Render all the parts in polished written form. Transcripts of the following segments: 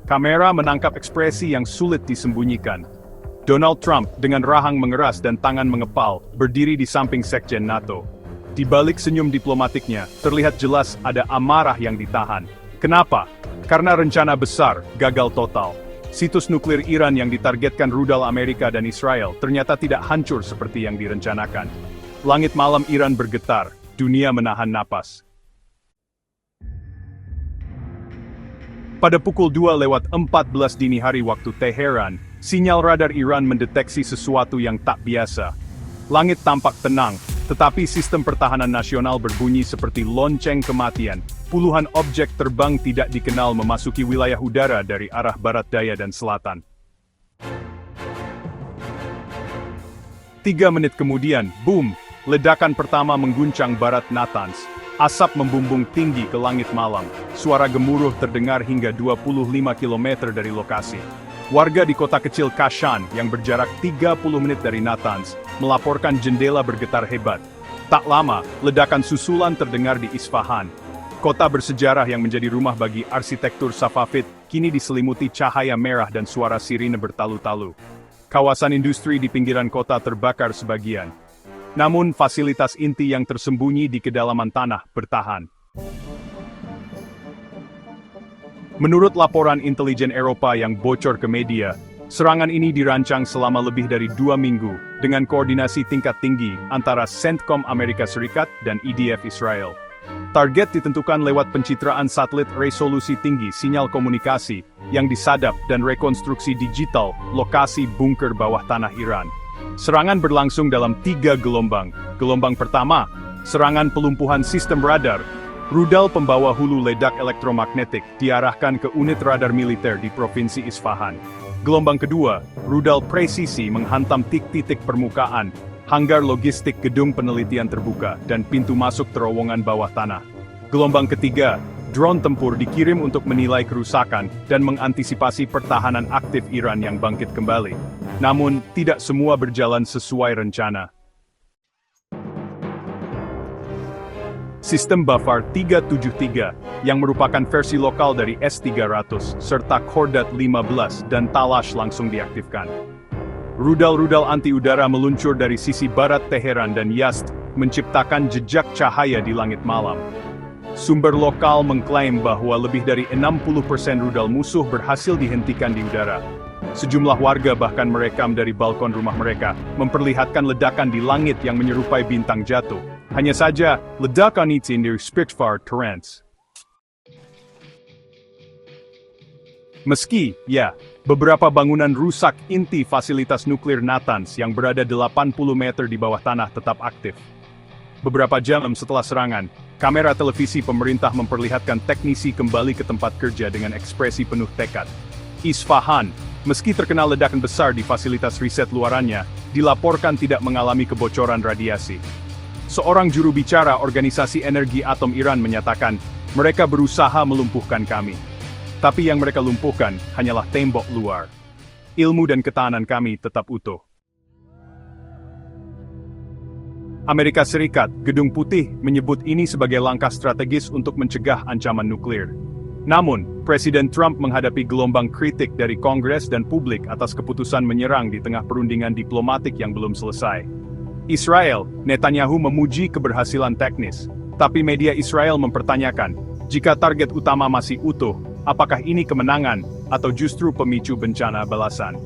Kamera menangkap ekspresi yang sulit disembunyikan. Donald Trump dengan rahang mengeras dan tangan mengepal, berdiri di samping Sekjen NATO. Di balik senyum diplomatiknya, terlihat jelas ada amarah yang ditahan. Kenapa? Karena rencana besar gagal total. Situs nuklir Iran yang ditargetkan rudal Amerika dan Israel ternyata tidak hancur seperti yang direncanakan. Langit malam Iran bergetar, dunia menahan napas. Pada pukul 2:14 dini hari waktu Teheran, sinyal radar Iran mendeteksi sesuatu yang tak biasa. Langit tampak tenang, tetapi sistem pertahanan nasional berbunyi seperti lonceng kematian. Puluhan objek terbang tidak dikenal memasuki wilayah udara dari arah barat daya dan selatan. 3 menit kemudian, boom, ledakan pertama mengguncang barat Natanz. Asap membumbung tinggi ke langit malam. Suara gemuruh terdengar hingga 25 km dari lokasi. Warga di kota kecil Kashan yang berjarak 30 menit dari Natanz melaporkan jendela bergetar hebat. Tak lama, ledakan susulan terdengar di Isfahan. Kota bersejarah yang menjadi rumah bagi arsitektur Safavid kini diselimuti cahaya merah dan suara sirine bertalu-talu. Kawasan industri di pinggiran kota terbakar sebagian. Namun fasilitas inti yang tersembunyi di kedalaman tanah bertahan. Menurut laporan intelijen Eropa yang bocor ke media, serangan ini dirancang selama lebih dari 2 minggu dengan koordinasi tingkat tinggi antara CENTCOM Amerika Serikat dan IDF Israel. Target ditentukan lewat pencitraan satelit resolusi tinggi sinyal komunikasi yang disadap dan rekonstruksi digital lokasi bunker bawah tanah Iran. Serangan berlangsung dalam 3 gelombang. Gelombang pertama, serangan pelumpuhan sistem radar. Rudal pembawa hulu ledak elektromagnetik diarahkan ke unit radar militer di Provinsi Isfahan. Gelombang kedua, rudal presisi menghantam titik-titik permukaan, hanggar logistik gedung penelitian terbuka, dan pintu masuk terowongan bawah tanah. Gelombang ketiga, drone tempur dikirim untuk menilai kerusakan dan mengantisipasi pertahanan aktif Iran yang bangkit kembali. Namun, tidak semua berjalan sesuai rencana. Sistem Bafar 373, yang merupakan versi lokal dari S-300, serta Khordad 15 dan Talash langsung diaktifkan. Rudal-rudal anti-udara meluncur dari sisi barat Teheran dan Yazd, menciptakan jejak cahaya di langit malam. Sumber lokal mengklaim bahwa lebih dari 60% rudal musuh berhasil dihentikan di udara. Sejumlah warga bahkan merekam dari balkon rumah mereka, memperlihatkan ledakan di langit yang menyerupai bintang jatuh. Hanya saja, ledakan itu di Spitfire Torrents. Meski, beberapa bangunan rusak inti fasilitas nuklir Natanz yang berada 80 meter di bawah tanah tetap aktif. Beberapa jam setelah serangan, kamera televisi pemerintah memperlihatkan teknisi kembali ke tempat kerja dengan ekspresi penuh tekad. Isfahan, meski terkena ledakan besar di fasilitas riset luarannya, dilaporkan tidak mengalami kebocoran radiasi. Seorang juru bicara Organisasi Energi Atom Iran menyatakan, mereka berusaha melumpuhkan kami. Tapi yang mereka lumpuhkan hanyalah tembok luar. Ilmu dan ketahanan kami tetap utuh. Amerika Serikat, Gedung Putih, menyebut ini sebagai langkah strategis untuk mencegah ancaman nuklir. Namun, Presiden Trump menghadapi gelombang kritik dari Kongres dan publik atas keputusan menyerang di tengah perundingan diplomatik yang belum selesai. Israel, Netanyahu memuji keberhasilan teknis, tapi media Israel mempertanyakan, jika target utama masih utuh, apakah ini kemenangan atau justru pemicu bencana balasan?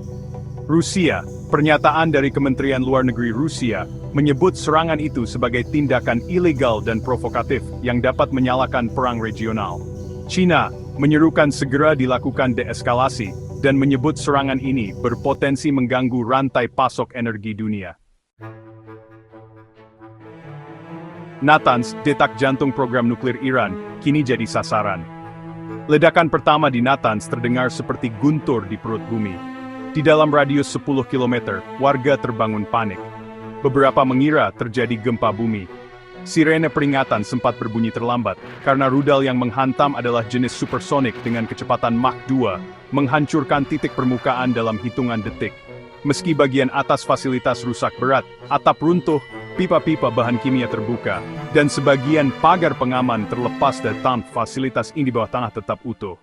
Rusia, pernyataan dari Kementerian Luar Negeri Rusia, menyebut serangan itu sebagai tindakan ilegal dan provokatif yang dapat menyalakan perang regional. China, menyerukan segera dilakukan deeskalasi, dan menyebut serangan ini berpotensi mengganggu rantai pasok energi dunia. Natanz, detak jantung program nuklir Iran, kini jadi sasaran. Ledakan pertama di Natanz terdengar seperti guntur di perut bumi. Di dalam radius 10 km, warga terbangun panik. Beberapa mengira terjadi gempa bumi. Sirene peringatan sempat berbunyi terlambat, karena rudal yang menghantam adalah jenis supersonik dengan kecepatan Mach 2, menghancurkan titik permukaan dalam hitungan detik. Meski bagian atas fasilitas rusak berat, atap runtuh, pipa-pipa bahan kimia terbuka, dan sebagian pagar pengaman terlepas dari fasilitas ini di bawah tanah tetap utuh.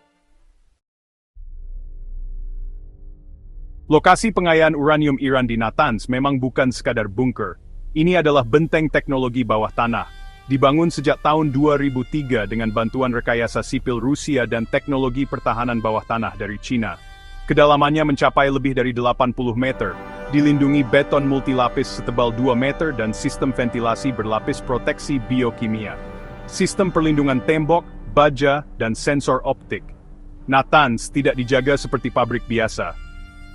Lokasi pengayaan uranium Iran di Natanz memang bukan sekadar bunker. Ini adalah benteng teknologi bawah tanah. Dibangun sejak tahun 2003 dengan bantuan rekayasa sipil Rusia dan teknologi pertahanan bawah tanah dari Cina. Kedalamannya mencapai lebih dari 80 meter, dilindungi beton multilapis setebal 2 meter dan sistem ventilasi berlapis proteksi biokimia. Sistem perlindungan tembok, baja, dan sensor optik. Natanz tidak dijaga seperti pabrik biasa.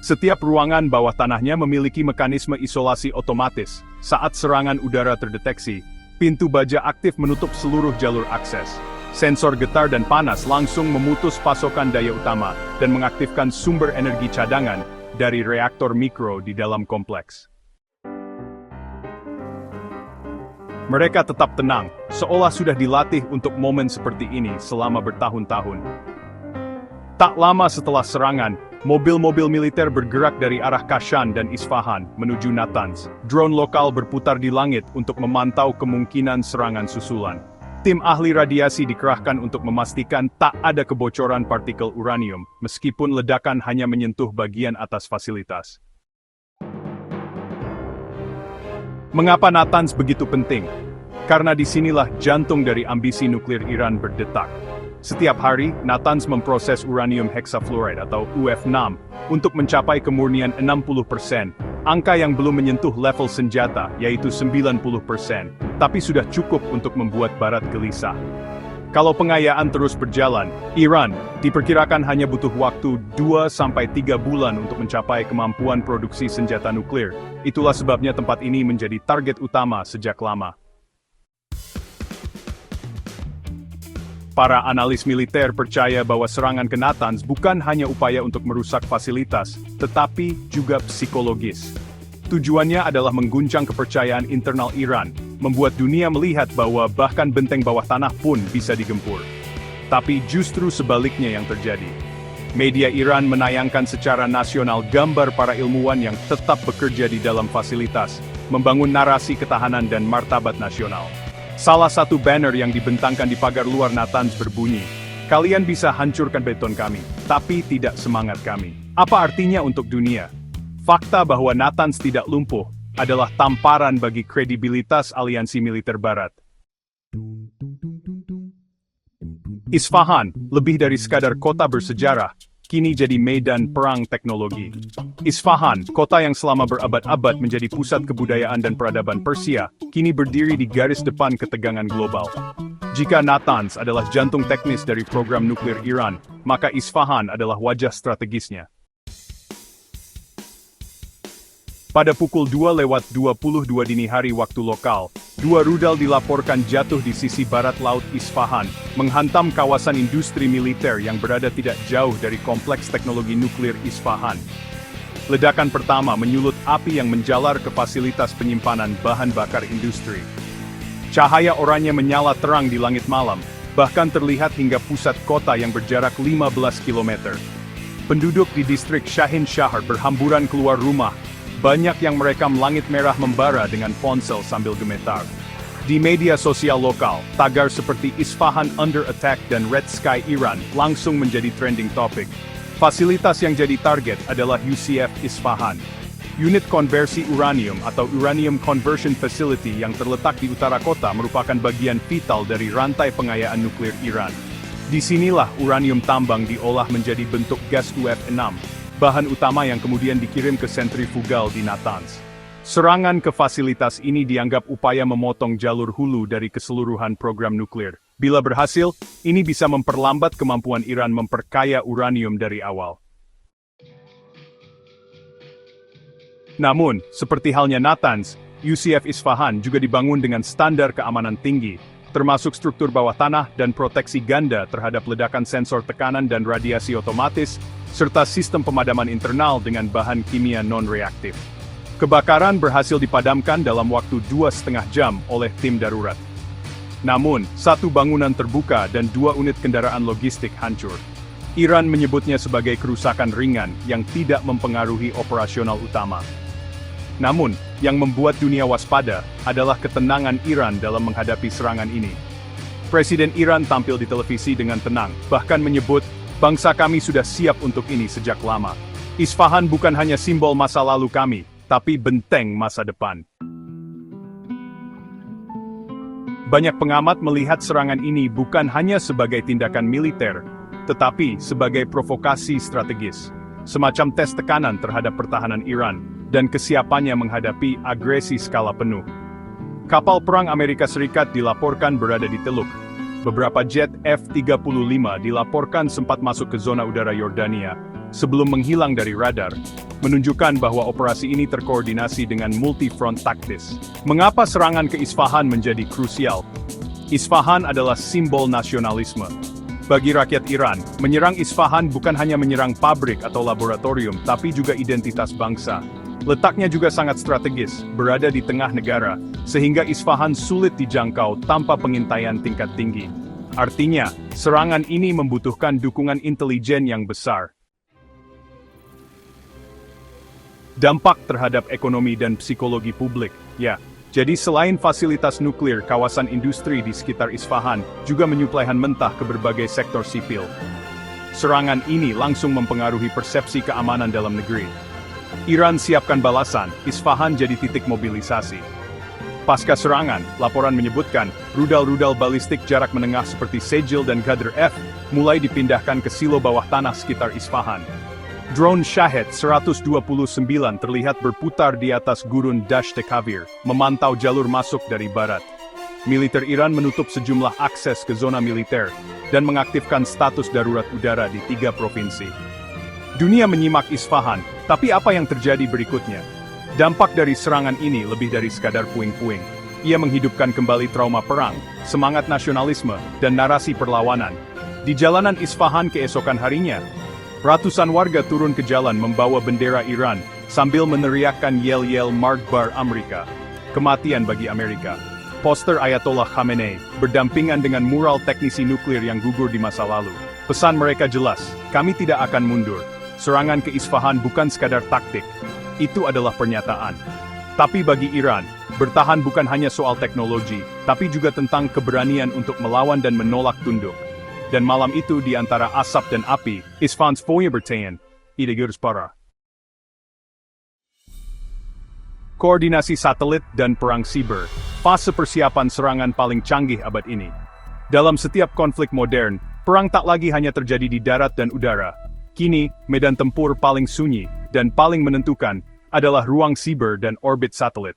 Setiap ruangan bawah tanahnya memiliki mekanisme isolasi otomatis. Saat serangan udara terdeteksi, pintu baja aktif menutup seluruh jalur akses. Sensor getar dan panas langsung memutus pasokan daya utama dan mengaktifkan sumber energi cadangan dari reaktor mikro di dalam kompleks. Mereka tetap tenang, seolah sudah dilatih untuk momen seperti ini selama bertahun-tahun. Tak lama setelah serangan, mobil-mobil militer bergerak dari arah Kashan dan Isfahan menuju Natanz. Drone lokal berputar di langit untuk memantau kemungkinan serangan susulan. Tim ahli radiasi dikerahkan untuk memastikan tak ada kebocoran partikel uranium, meskipun ledakan hanya menyentuh bagian atas fasilitas. Mengapa Natanz begitu penting? Karena disinilah jantung dari ambisi nuklir Iran berdetak. Setiap hari, Natanz memproses uranium hexafluoride atau UF6 untuk mencapai kemurnian 60%, angka yang belum menyentuh level senjata, yaitu 90%, tapi sudah cukup untuk membuat Barat gelisah. Kalau pengayaan terus berjalan, Iran diperkirakan hanya butuh waktu 2-3 bulan untuk mencapai kemampuan produksi senjata nuklir. Itulah sebabnya tempat ini menjadi target utama sejak lama. Para analis militer percaya bahwa serangan ke Natanz bukan hanya upaya untuk merusak fasilitas, tetapi juga psikologis. Tujuannya adalah mengguncang kepercayaan internal Iran, membuat dunia melihat bahwa bahkan benteng bawah tanah pun bisa digempur. Tapi justru sebaliknya yang terjadi. Media Iran menayangkan secara nasional gambar para ilmuwan yang tetap bekerja di dalam fasilitas, membangun narasi ketahanan dan martabat nasional. Salah satu banner yang dibentangkan di pagar luar Natanz berbunyi, "Kalian bisa hancurkan beton kami, tapi tidak semangat kami." Apa artinya untuk dunia? Fakta bahwa Natanz tidak lumpuh adalah tamparan bagi kredibilitas aliansi militer Barat. Isfahan, lebih dari sekadar kota bersejarah, kini jadi medan perang teknologi. Isfahan, kota yang selama berabad-abad menjadi pusat kebudayaan dan peradaban Persia, kini berdiri di garis depan ketegangan global. Jika Natanz adalah jantung teknis dari program nuklir Iran, maka Isfahan adalah wajah strategisnya. Pada pukul 2:22 dini hari waktu lokal, 2 rudal dilaporkan jatuh di sisi barat laut Isfahan, menghantam kawasan industri militer yang berada tidak jauh dari kompleks teknologi nuklir Isfahan. Ledakan pertama menyulut api yang menjalar ke fasilitas penyimpanan bahan bakar industri. Cahaya oranye menyala terang di langit malam, bahkan terlihat hingga pusat kota yang berjarak 15 km. Penduduk di distrik Shahin Shahar berhamburan keluar rumah, banyak yang merekam langit merah membara dengan ponsel sambil gemetar. Di media sosial lokal, tagar seperti Isfahan Under Attack dan Red Sky Iran langsung menjadi trending topic. Fasilitas yang jadi target adalah UCF Isfahan, unit konversi uranium atau Uranium Conversion Facility yang terletak di utara kota merupakan bagian vital dari rantai pengayaan nuklir Iran. Disinilah uranium tambang diolah menjadi bentuk gas UF6. Bahan utama yang kemudian dikirim ke sentrifugal di Natanz. Serangan ke fasilitas ini dianggap upaya memotong jalur hulu dari keseluruhan program nuklir. Bila berhasil, ini bisa memperlambat kemampuan Iran memperkaya uranium dari awal. Namun, seperti halnya Natanz, UCF Isfahan juga dibangun dengan standar keamanan tinggi, termasuk struktur bawah tanah dan proteksi ganda terhadap ledakan sensor tekanan dan radiasi otomatis, serta sistem pemadaman internal dengan bahan kimia non-reaktif. Kebakaran berhasil dipadamkan dalam waktu 2,5 jam oleh tim darurat. Namun, 1 bangunan terbuka dan 2 unit kendaraan logistik hancur. Iran menyebutnya sebagai kerusakan ringan yang tidak mempengaruhi operasional utama. Namun, yang membuat dunia waspada adalah ketenangan Iran dalam menghadapi serangan ini. Presiden Iran tampil di televisi dengan tenang, bahkan menyebut, "Bangsa kami sudah siap untuk ini sejak lama." Isfahan bukan hanya simbol masa lalu kami, tapi benteng masa depan. Banyak pengamat melihat serangan ini bukan hanya sebagai tindakan militer, tetapi sebagai provokasi strategis, semacam tes tekanan terhadap pertahanan Iran dan kesiapannya menghadapi agresi skala penuh. Kapal perang Amerika Serikat dilaporkan berada di Teluk. Beberapa jet F-35 dilaporkan sempat masuk ke zona udara Yordania sebelum menghilang dari radar, menunjukkan bahwa operasi ini terkoordinasi dengan multi-front taktis. Mengapa serangan ke Isfahan menjadi krusial? Isfahan adalah simbol nasionalisme. Bagi rakyat Iran, menyerang Isfahan bukan hanya menyerang pabrik atau laboratorium, tapi juga identitas bangsa. Letaknya juga sangat strategis, berada di tengah negara, sehingga Isfahan sulit dijangkau tanpa pengintaian tingkat tinggi. Artinya, serangan ini membutuhkan dukungan intelijen yang besar. Dampak terhadap ekonomi dan psikologi publik, ya. Jadi selain fasilitas nuklir, kawasan industri di sekitar Isfahan juga menyuplai bahan mentah ke berbagai sektor sipil. Serangan ini langsung mempengaruhi persepsi keamanan dalam negeri. Iran siapkan balasan, Isfahan jadi titik mobilisasi. Pasca serangan, laporan menyebutkan, rudal-rudal balistik jarak menengah seperti Sejil dan Ghadr-F mulai dipindahkan ke silo bawah tanah sekitar Isfahan. Drone Shahed 129 terlihat berputar di atas gurun Dasht Kavir, memantau jalur masuk dari barat. Militer Iran menutup sejumlah akses ke zona militer, dan mengaktifkan status darurat udara di 3 provinsi. Dunia menyimak Isfahan, tapi apa yang terjadi berikutnya? Dampak dari serangan ini lebih dari sekadar puing-puing. Ia menghidupkan kembali trauma perang, semangat nasionalisme, dan narasi perlawanan. Di jalanan Isfahan keesokan harinya, ratusan warga turun ke jalan membawa bendera Iran, sambil meneriakkan yel-yel Mark Bar Amerika. Kematian bagi Amerika. Poster Ayatollah Khamenei, berdampingan dengan mural teknisi nuklir yang gugur di masa lalu. Pesan mereka jelas, kami tidak akan mundur. Serangan ke Isfahan bukan sekadar taktik, itu adalah pernyataan. Tapi bagi Iran, bertahan bukan hanya soal teknologi, tapi juga tentang keberanian untuk melawan dan menolak tunduk. Dan malam itu di antara asap dan api, Isfahan's Foya bertahan, Idegurs para. Koordinasi satelit dan perang siber, fase persiapan serangan paling canggih abad ini. Dalam setiap konflik modern, perang tak lagi hanya terjadi di darat dan udara. Kini, medan tempur paling sunyi dan paling menentukan adalah ruang siber dan orbit satelit.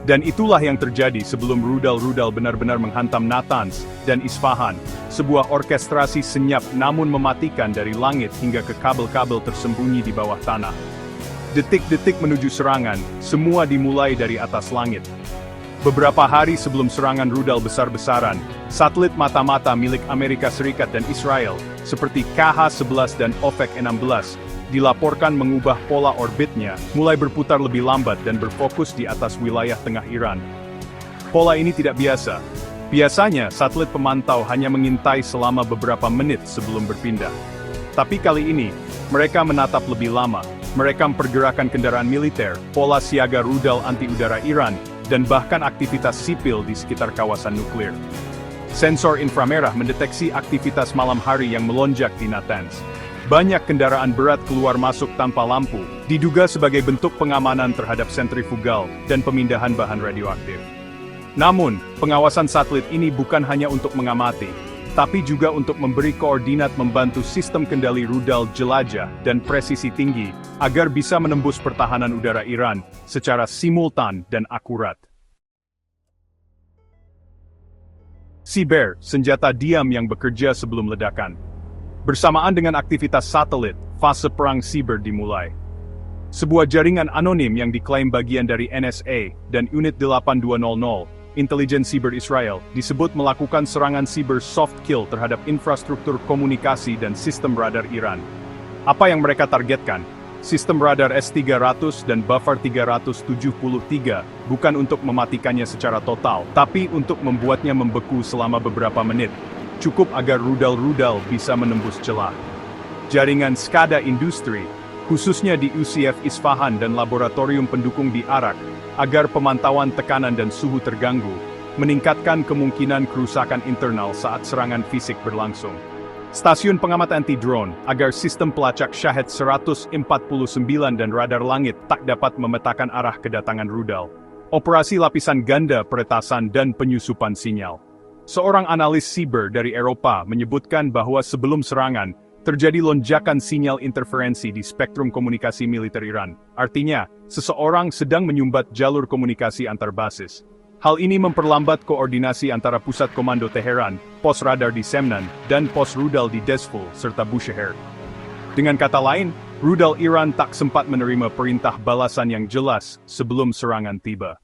Dan itulah yang terjadi sebelum rudal-rudal benar-benar menghantam Natanz dan Isfahan, sebuah orkestrasi senyap namun mematikan dari langit hingga ke kabel-kabel tersembunyi di bawah tanah. Detik-detik menuju serangan, semua dimulai dari atas langit. Beberapa hari sebelum serangan rudal besar-besaran, satelit mata-mata milik Amerika Serikat dan Israel, seperti KH-11 dan Ovek-16, dilaporkan mengubah pola orbitnya, mulai berputar lebih lambat dan berfokus di atas wilayah tengah Iran. Pola ini tidak biasa. Biasanya, satelit pemantau hanya mengintai selama beberapa menit sebelum berpindah. Tapi kali ini, mereka menatap lebih lama, merekam pergerakan kendaraan militer, pola siaga rudal anti-udara Iran, dan bahkan aktivitas sipil di sekitar kawasan nuklir. Sensor inframerah mendeteksi aktivitas malam hari yang melonjak di Natanz. Banyak kendaraan berat keluar masuk tanpa lampu, diduga sebagai bentuk pengamanan terhadap sentrifugal dan pemindahan bahan radioaktif. Namun, pengawasan satelit ini bukan hanya untuk mengamati, tapi juga untuk memberi koordinat membantu sistem kendali rudal jelajah dan presisi tinggi, agar bisa menembus pertahanan udara Iran secara simultan dan akurat. Siber, senjata diam yang bekerja sebelum ledakan. Bersamaan dengan aktivitas satelit, fase perang siber dimulai. Sebuah jaringan anonim yang diklaim bagian dari NSA dan Unit 8200, Intelijen Siber Israel, disebut melakukan serangan siber soft kill terhadap infrastruktur komunikasi dan sistem radar Iran. Apa yang mereka targetkan? Sistem radar S-300 dan Buffer 373 bukan untuk mematikannya secara total, tapi untuk membuatnya membeku selama beberapa menit. Cukup agar rudal-rudal bisa menembus celah. Jaringan SCADA industri, khususnya di UCF Isfahan dan laboratorium pendukung di Arak, agar pemantauan tekanan dan suhu terganggu, meningkatkan kemungkinan kerusakan internal saat serangan fisik berlangsung. Stasiun pengamat anti-drone agar sistem pelacak Shahed 149 dan radar langit tak dapat memetakan arah kedatangan rudal. Operasi lapisan ganda peretasan dan penyusupan sinyal. Seorang analis siber dari Eropa menyebutkan bahwa sebelum serangan, terjadi lonjakan sinyal interferensi di spektrum komunikasi militer Iran. Artinya, seseorang sedang menyumbat jalur komunikasi antar basis. Hal ini memperlambat koordinasi antara pusat komando Teheran, pos radar di Semnan, dan pos rudal di Dezful serta Bushehr. Dengan kata lain, rudal Iran tak sempat menerima perintah balasan yang jelas sebelum serangan tiba.